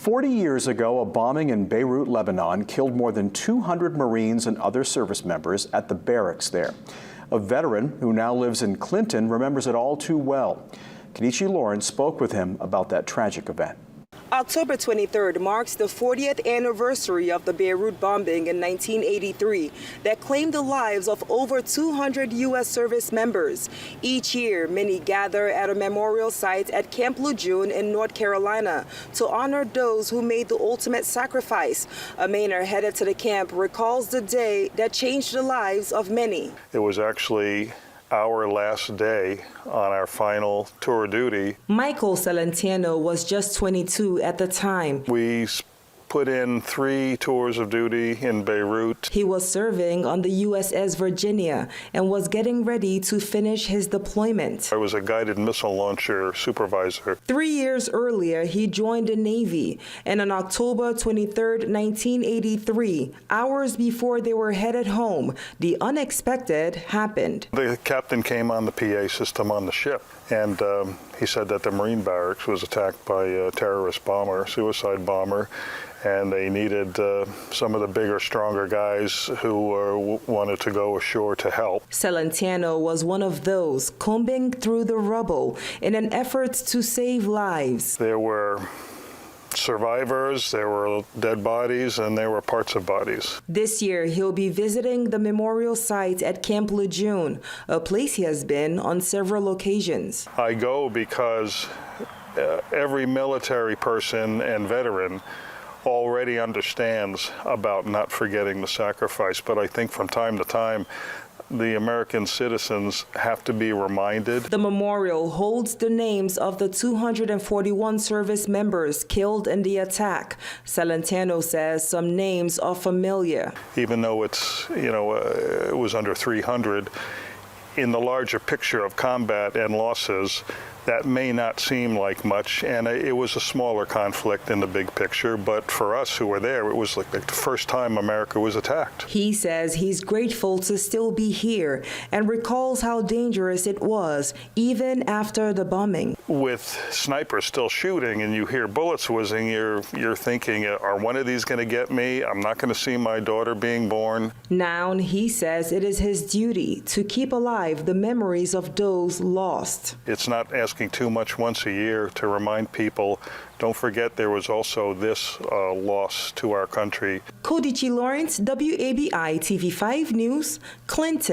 40 years ago, a bombing in Beiruit, Lebanon, killed more than 200 Marines and other service members at the barracks there. A veteran who now lives in Clinton remembers it all too well. Kenichi Lawrence spoke with him about that tragic event. October 23rd marks the 40th anniversary of the Beiruit bombing in 1983 that claimed the lives of over 200 U.S. service members. Each year, many gather at a memorial site at Camp Lejeune in North Carolina to honor those who made the ultimate sacrifice. A Mainer headed to the camp recalls the day that changed the lives of many. It was actually our last day on our final tour of duty. Michael Celentano was just 22 at the time. We put in 3 tours of duty in Beiruit. He was serving on the USS Virginia and was getting ready to finish his deployment. I was a guided missile launcher supervisor. 3 years earlier, he joined the Navy, and on October 23, 1983, hours before they were headed home, the unexpected happened. The captain came on the PA system on the ship, and he said that the Marine barracks was attacked by a terrorist bomber, suicide bomber, and they needed some of the bigger, stronger guys who wanted to go ashore to help. Celentano was one of those combing through the rubble in an effort to save lives. There were survivors, there were dead bodies, and there were parts of bodies. This year, he'll be visiting the memorial site at Camp Lejeune, a place he has been on several occasions. I go because every military person and veteran already understands about not forgetting the sacrifice, but I think from time to time, the American citizens have to be reminded. The memorial holds the names of the 241 service members killed in the attack. Celentano says some names are familiar. Even though it's, it was under 300, in the larger picture of combat and losses, that may not seem like much, and it was a smaller conflict in the big picture, but for us who were there, it was like the first time America was attacked. He says he's grateful to still be here and recalls how dangerous it was, even after the bombing. With snipers still shooting and you hear bullets whizzing, you're thinking, are one of these going to get me? I'm not going to see my daughter being born. Now, he says it is his duty to keep alive the memories of those lost. It's not asking too much once a year to remind people, don't forget there was also this loss to our country. Kenichi Lawrence, WABI TV 5 News, Clinton.